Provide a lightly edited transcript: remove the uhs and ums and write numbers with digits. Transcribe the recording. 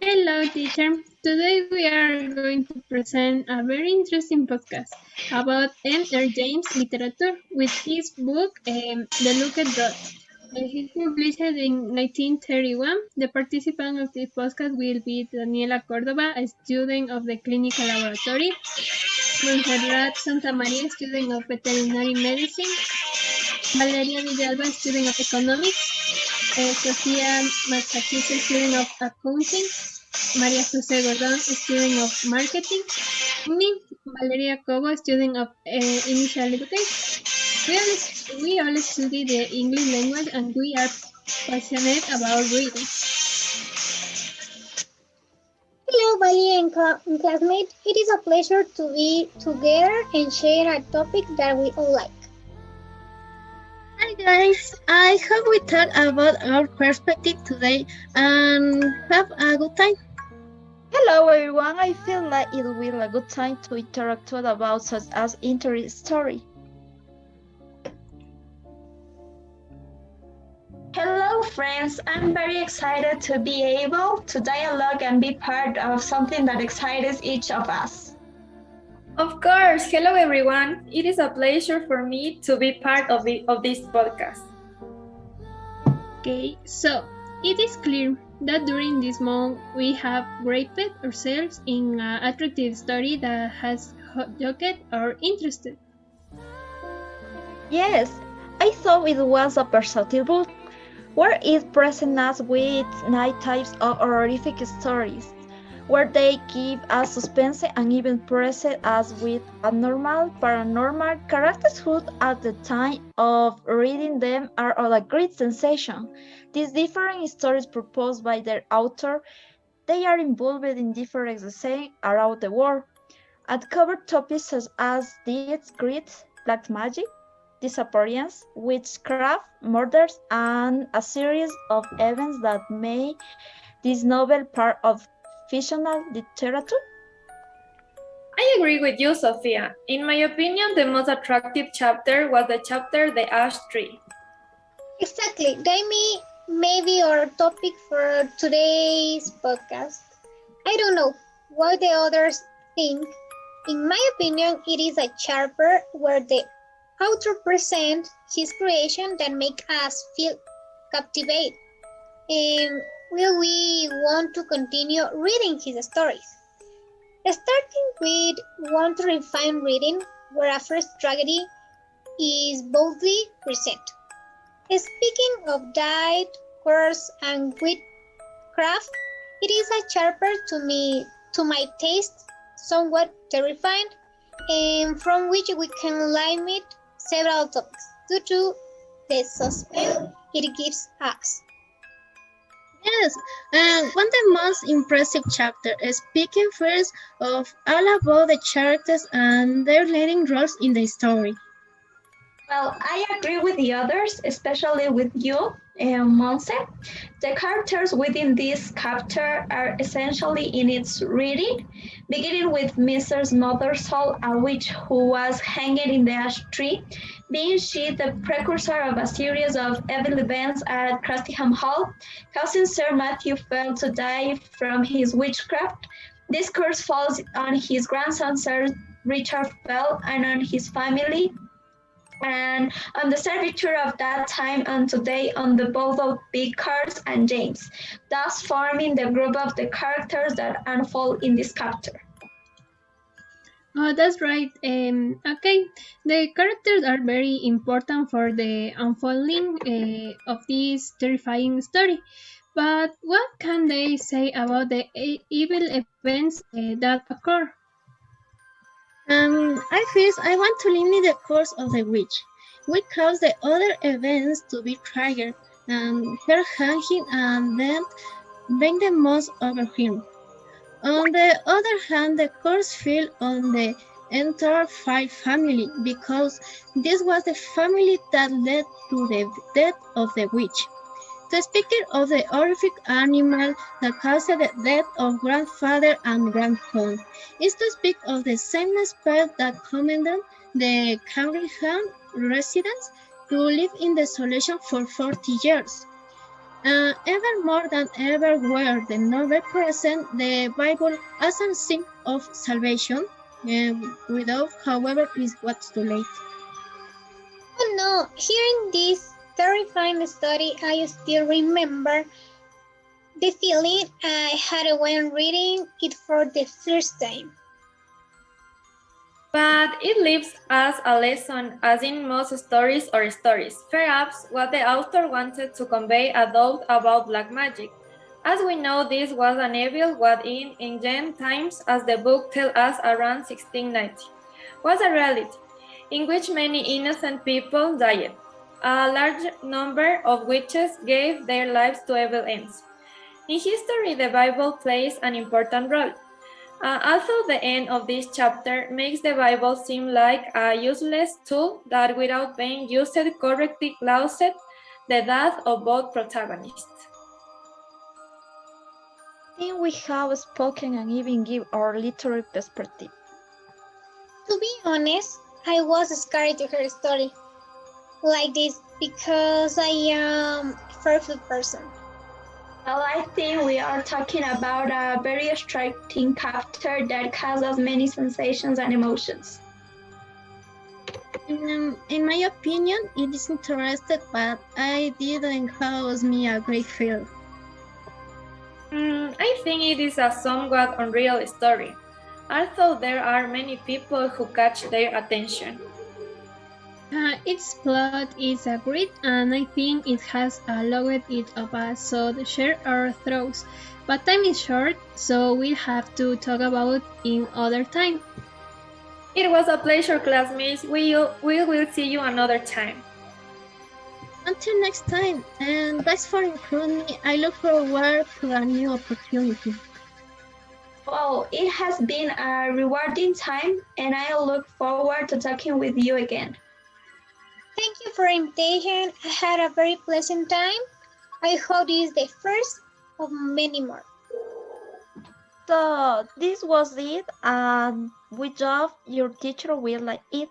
Hello, teacher. Today we are going to present a very interesting podcast about M.R. James literature with his book, The Looked Rod. He published in 1931. The participant of this podcast will be Daniela Cordova, a student of the clinical laboratory, Montserrat Santamaria, student of veterinary medicine, Valeria Villalba, student of economics, Sofia Massachusetts, student of accounting, Maria Jose Gordon, student of marketing, me, Valeria Cobo, student of initial education. We all study the English language and we are passionate about reading. Hello, Bali and classmates. It is a pleasure to be together and share a topic that we all like. Hi guys, I hope we talk about our perspective today and have a good time. Hello everyone, I feel like it will be a good time to interact about such as interesting story. Hello friends, I'm very excited to be able to dialogue and be part of something that excites each of us. Of course, hello everyone. It is a pleasure for me to be part of this podcast. Okay, so it is clear that during this month we have graped ourselves in an attractive story that has hooked our interest. Yes, I thought it was a versatile book where it presents us with 9 types of horrific stories, where they give us suspense and even present us with abnormal, paranormal characters who at the time of reading them are of a great sensation. These different stories proposed by their author, they are involved in different scenes around the world, and cover topics such as deeds, greed, black magic, disappearance, witchcraft, murders, and a series of events that make this novel part of fictional literature. I agree with you, Sophia. In my opinion, the most attractive chapter was the chapter The Ash Tree. Exactly. That may be our topic for today's podcast. I don't know what the others think. In my opinion, it is a chapter where the author presents his creation that make us feel captivated. And will we want to continue reading his stories? Starting with one terrifying reading where a first tragedy is boldly present. Speaking of diet, curse, and witchcraft, it is a chapter to my taste, somewhat terrifying, and from which we can limit several topics due to the suspense it gives us. Yes, and one of the most impressive chapter is speaking first of all about the characters and their leading roles in the story. Well, I agree with the others, especially with you, Monse. The characters within this chapter are essentially in its reading, beginning with Mrs. Mothersole, a witch who was hanging in the ash tree, being she the precursor of a series of evil events at Crastyham Hall, causing Sir Matthew Fell to die from his witchcraft. This curse falls on his grandson, Sir Richard Fell, and on his family, and on the serviture of that time and today on the both of Pickard and James, thus forming the group of the characters that unfold in this chapter. Oh, that's right. Okay, the characters are very important for the unfolding of this terrifying story. But what can they say about the evil events that occur? I want to limit the course of the witch, which caused the other events to be triggered, and her hanging and then bring the most over him. On the other hand, the curse fell on the entire Fire family because this was the family that led to the death of the witch. To speak of the horrific animal that caused the death of grandfather and grandson is to speak of the same spell that commanded the Cambringham residents to live in desolation for 40 years. Ever more than ever where the novel presents the Bible as a sign of salvation, without, however, is what's too late. Oh no, hearing this terrifying story, I still remember the feeling I had when reading it for the first time. But it leaves us a lesson, as in most stories or stories. Perhaps what the author wanted to convey a doubt about black magic. As we know, this was an evil what in ancient times, as the book tells us around 1690, was a reality, in which many innocent people died. A large number of witches gave their lives to evil ends. In history, the Bible plays an important role. Although the end of this chapter makes the Bible seem like a useless tool that without being used correctly caused the death of both protagonists. I think we have spoken and even give our literary perspective. To be honest, I was scared to hear a story like this because I am a fearful person. Well, I think we are talking about a very striking chapter that causes many sensations and emotions. In my opinion, it is interesting, but I didn't cause me a great fear. I think it is a somewhat unreal story, although there are many people who catch their attention. Its plot is great, and I think it has allowed it of us so to share our thoughts. But time is short, so we'll have to talk about in other time. It was a pleasure, classmates. We will see you another time. Until next time, and thanks for including me. I look forward to a new opportunity. Well, it has been a rewarding time, and I look forward to talking with you again. Thank you for the invitation. I had a very pleasant time. I hope this is the first of many more. So this was it, and we hope your teacher will like it.